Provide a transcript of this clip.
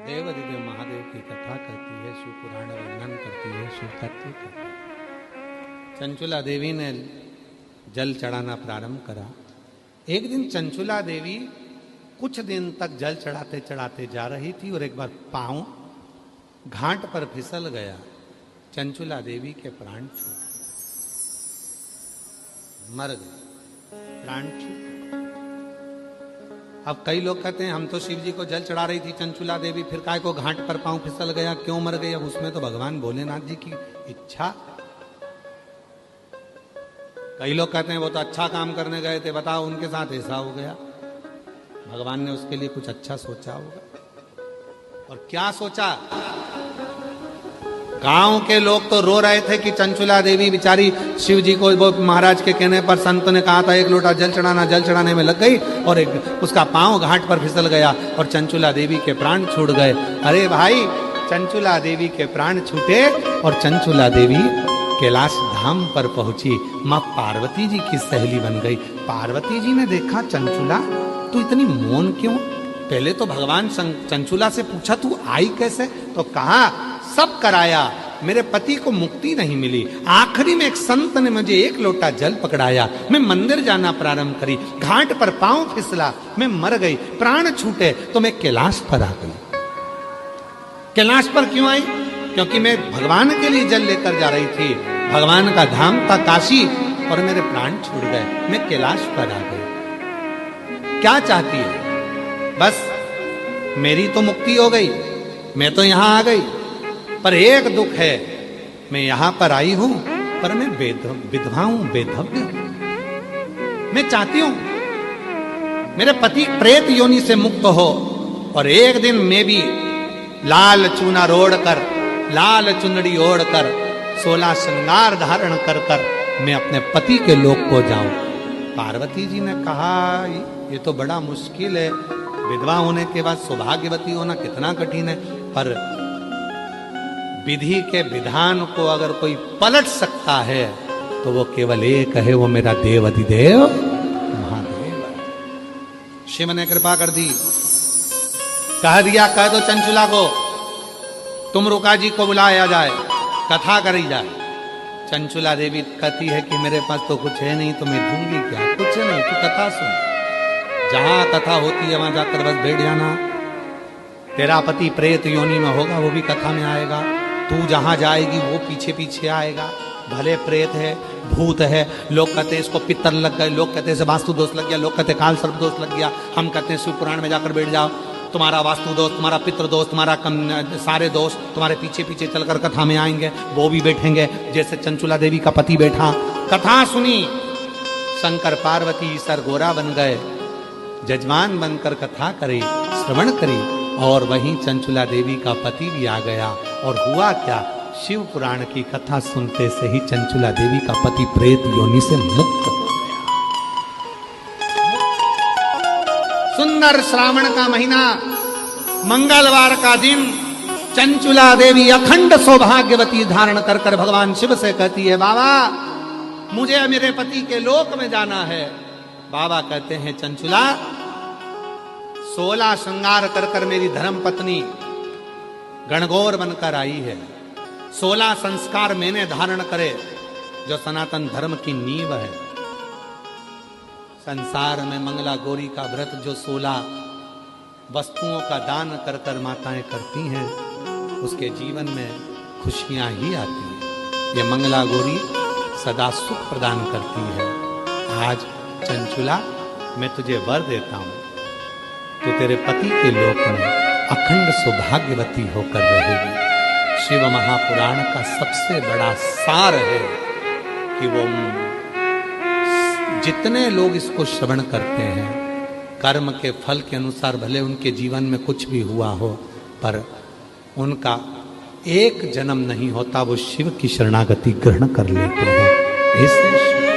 देवाधिदेव महादेव की कथा करती है, शिव पुराण वर्णन करती है, शिव तत्व करती है। चंचुला देवी ने जल चढ़ाना प्रारंभ करा। एक दिन चंचुला देवी कुछ दिन तक जल चढ़ाते चढ़ाते जा रही थी और एक बार पांव घाट पर फिसल गया। चंचुला देवी के प्राण छूट मर गए, प्राण छूट। अब कई लोग कहते हैं हम तो शिव जी को जल चढ़ा रही थी चंचुला देवी, फिर काय को घाट पर पांव फिसल गया, क्यों मर गई? अब उसमें तो भगवान भोलेनाथ जी की इच्छा। कई लोग कहते हैं वो तो अच्छा काम करने गए थे, बताओ उनके साथ ऐसा हो गया। भगवान ने उसके लिए कुछ अच्छा सोचा होगा। और क्या सोचा? गांव के लोग तो रो रहे थे कि चंचुला देवी बेचारी शिव जी को, वो महाराज के कहने पर संत ने कहा था एक लोटा जल चढ़ाना, जल चढ़ाने में लग गई और एक उसका पांव घाट पर फिसल गया और चंचुला देवी के प्राण छूट गए। अरे भाई, चंचुला देवी के प्राण छूटे और चंचुला देवी कैलाश धाम पर पहुंची। मां पार्वती जी की सहेली बन गई। पार्वती जी ने देखा चंचुला तू इतनी मौन क्यों? पहले तो भगवान चंचुला से पूछा तू आई कैसे, तो कहा सब कराया, मेरे पति को मुक्ति नहीं मिली। आखिरी में एक संत ने मुझे एक लोटा जल पकड़ाया, मैं मंदिर जाना प्रारंभ करी, घाट पर पांव फिसला, मैं मर गई, प्राण छूटे तो मैं कैलाश पर आ गई। कैलाश पर क्यों आई? क्योंकि मैं भगवान के लिए जल लेकर जा रही थी, भगवान का धाम था काशी और मेरे प्राण छूट गए, मैं कैलाश पर आ गई। क्या चाहती है? बस मेरी तो मुक्ति हो गई, मैं तो यहां आ गई, पर एक दुख है, मैं यहां पर आई हूं पर मैं विधवा हूं, बेधव्य हूं। मैं चाहती हूं मेरे पति प्रेत योनि से मुक्त हो और एक दिन मैं भी लाल चूना रोड़ कर, लाल चुनड़ी ओढ़ कर, 16 श्रृंगार धारण कर कर मैं अपने पति के लोक को जाऊं। पार्वती जी ने कहा ये तो बड़ा मुश्किल है, विधवा होने के बाद सौभाग्यवती होना कितना कठिन है, पर विधि के विधान को अगर कोई पलट सकता है तो वो केवल एक है, वो मेरा देवाधिदेव महादेव। शिव ने कृपा कर दी, कह दिया कह दो चंचुला को तुम रुका जी को बुलाया जाए, कथा करी जाए। चंचुला देवी कहती है कि मेरे पास तो कुछ है नहीं, तो मैं दूंगी क्या? कुछ नहीं, तू कथा सुन, जहां कथा होती है वहां जाकर बस बैठ जाना। तेरा पति प्रेत योनि में होगा, वो भी कथा में आएगा, तू जहां जाएगी वो पीछे पीछे आएगा। भले प्रेत है, भूत है, लोग कहते हैं इसको पित्तर लग गए, लोग कहते हैं इसे वास्तु दोष लग गया, लोग कहते हैं काल सर्प दोष लग गया, हम कहते हैं शिव पुराण में जाकर बैठ जाओ, तुम्हारा वास्तु दोष, तुम्हारा पितृ दोष, तुम्हारा सारे दोष तुम्हारे पीछे पीछे चलकर कथा में आएंगे, वो भी बैठेंगे जैसे चंचुला देवी का पति बैठा। कथा सुनी, शंकर पार्वती सर गोरा बन गए, जजमान बनकर कथा करी, श्रवण करी, और वहीं चंचुला देवी का पति भी आ गया। और हुआ क्या? शिव पुराण की कथा सुनते से ही चंचुला देवी का पति प्रेत योनि से मुक्त हो गया। सुंदर श्रावण का महीना, मंगलवार का दिन, चंचुला देवी अखंड सौभाग्यवती धारण कर कर भगवान शिव से कहती है बाबा मुझे मेरे पति के लोक में जाना है। बाबा कहते हैं चंचुला 16 श्रृंगार कर कर मेरी धर्म पत्नी गणगौर बनकर आई है, 16 संस्कार मैंने धारण करे जो सनातन धर्म की नींव है। संसार में मंगला गौरी का व्रत जो 16 वस्तुओं का दान कर कर माताएं करती हैं, उसके जीवन में खुशियां ही आती हैं। ये मंगला गौरी सदा सुख प्रदान करती है। आज चंचुला मैं तुझे वर देता हूं, तो तेरे पति के लोक में अखंड सौभाग्यवती होकर रहेगी। शिव महापुराण का सबसे बड़ा सार है कि वो जितने लोग इसको श्रवण करते हैं, कर्म के फल के अनुसार भले उनके जीवन में कुछ भी हुआ हो, पर उनका एक जन्म नहीं होता, वो शिव की शरणागति ग्रहण कर लेते हैं। ऐसे